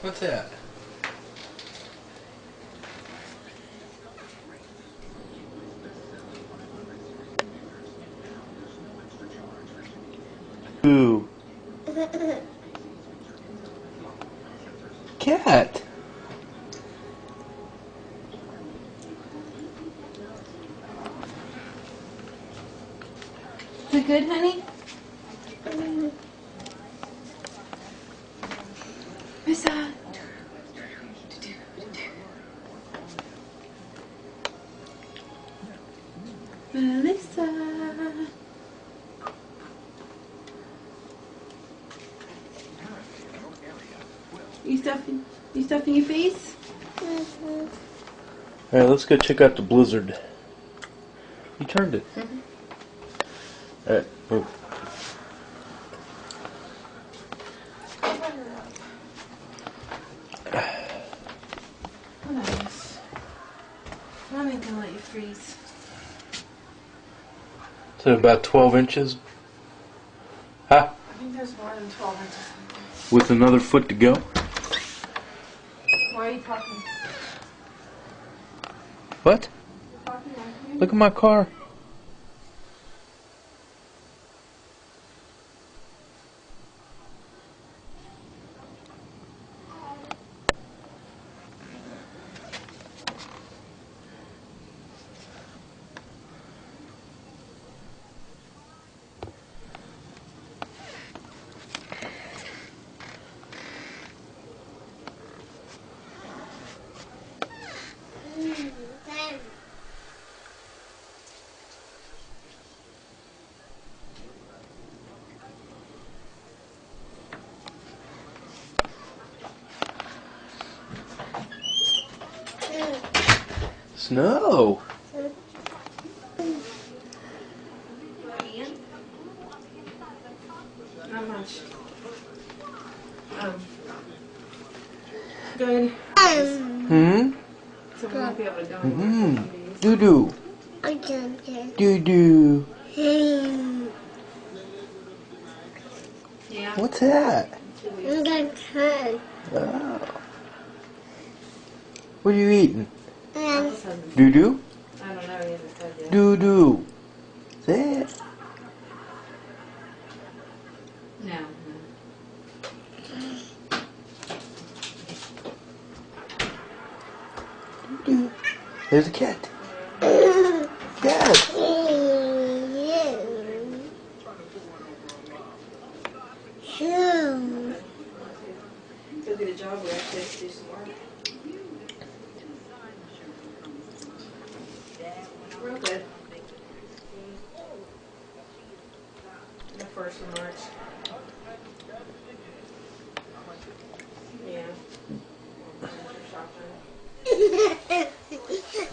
What's that? Ooh. Cat. Is it good, honey? Melissa. Melissa. You stuffing your face? Alright, let's go check out the blizzard. You turned it. Alright, move. What else? Mom ain't gonna let you freeze. So about 12 inches. Huh? I think there's more than 12 inches. With another foot to go. Why are you talking? What? You're talking like me? Look at my car. Snow. Not much. Good. So we won't be able to go anywhere for a few days. Doo-doo. Doo-doo. Yeah. What's that? 2 weeks. Oh. What are you eating? Marcus hasn't- Doo-doo? I don't know, he hasn't said yet. Doo-doo. That? No. Doo-doo. There's a cat. Cat. Go get a job, we actually have to do some work. Real good. The 1st of March. Yeah.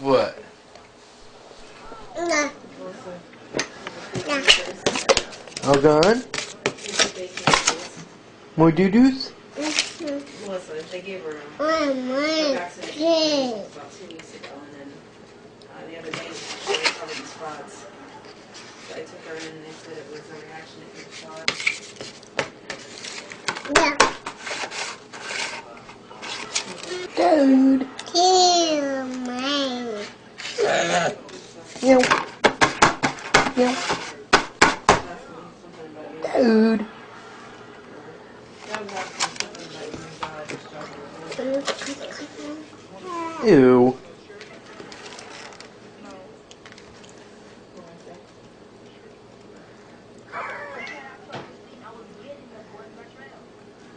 What? All gone? More doo-doos? Melissa, they gave her vaccinations about 2 weeks ago, and then the other day she was covered in spots. So I took her in and they said it was a reaction to the shot. Dude. Meow. Meow. Dude. Ew.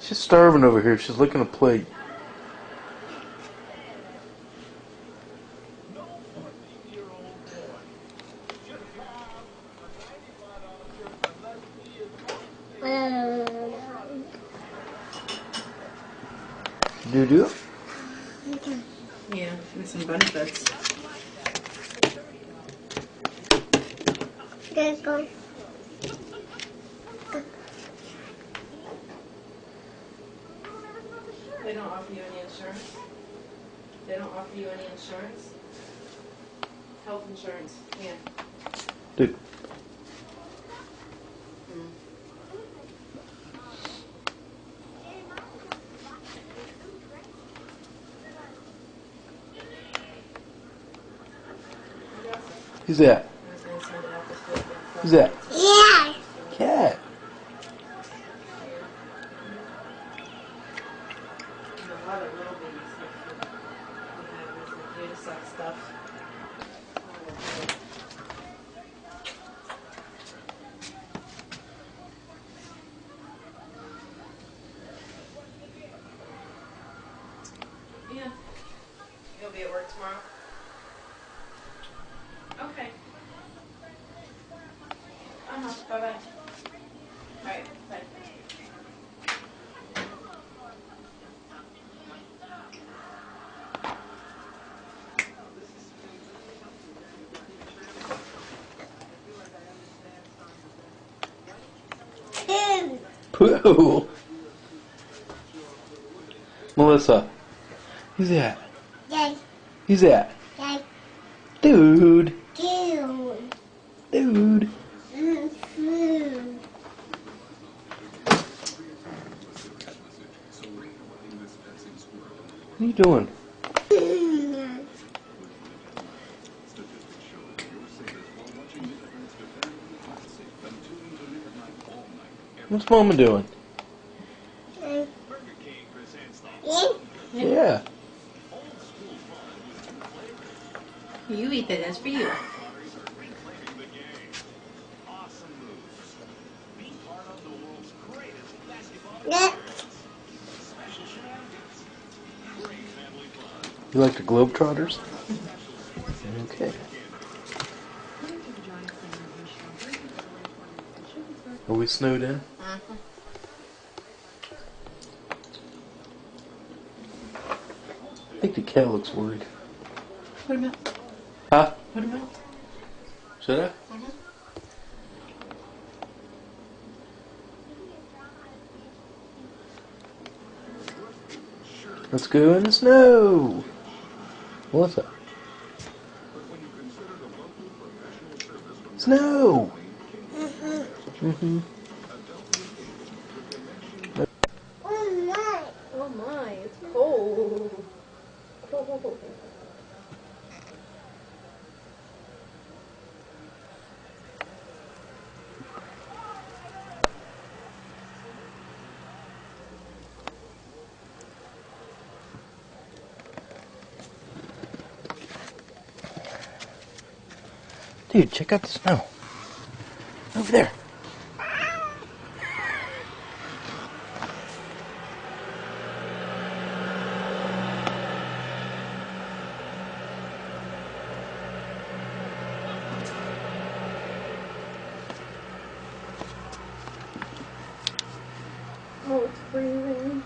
She's starving over here. She's licking a plate. Doo-doo? Yeah, with some benefits. They don't offer you any insurance? They don't offer you any insurance? Health insurance, yeah. Dude. Who's that? I was going to send it out this week. Who's that? Yeah. Cat. And a lot of little baby stuff that we have is like unisex stuff. Yeah. You'll be at work tomorrow? Okay. Bye-bye. Alright, bye. Pooh. Melissa. Who's that? Yes. Who's that? Yes. Dude. Dude. Dude. Mm-hmm. What are you doing? What's Mama doing? Yeah. You eat that. That's for you. Yeah. You like the Globetrotters? Okay. Are we snowed in? I think the cat looks worried. Put him out. Huh? Put him out. Should I? Let's go in the snow. What's that? Snow. Mm-hmm. Oh my. Oh my, it's cold. Cold. Dude, check out the snow. Over there. Oh, it's freezing.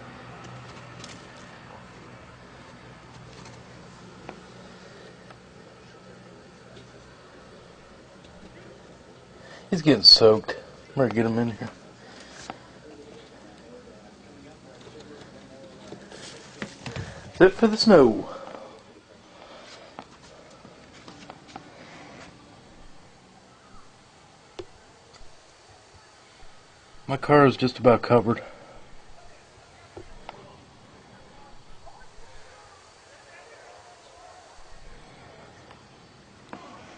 He's getting soaked. I'm gonna get him in here. That's it for the snow. My car is just about covered.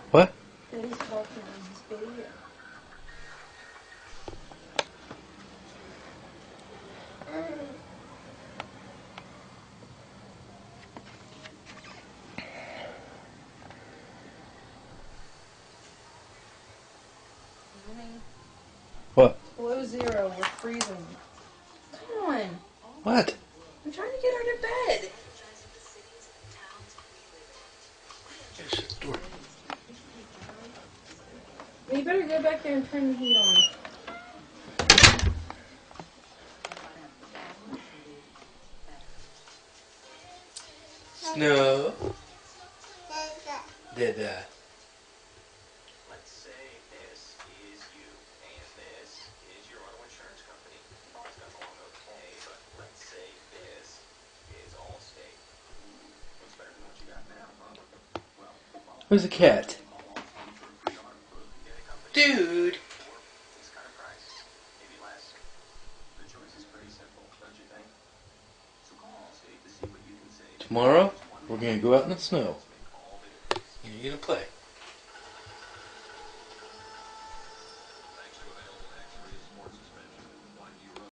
What? Daddy's talking on his video. What? Below 0, we're freezing. Come on. What? I'm trying to get her to bed. Shut the door. You better go back there and turn the heat on. Snow. Did that. Let's say this is you, and this is your auto insurance company. It's gone along okay, but let's say this is Allstate. Looks better than what you got now, huh? Well, Where's the cat? get a company Dude. for this kind of price, maybe less. The choice is pretty simple, don't you think? So call Allstate to see what you can save. Tomorrow, we're gonna go out in the snow. And you're gonna play.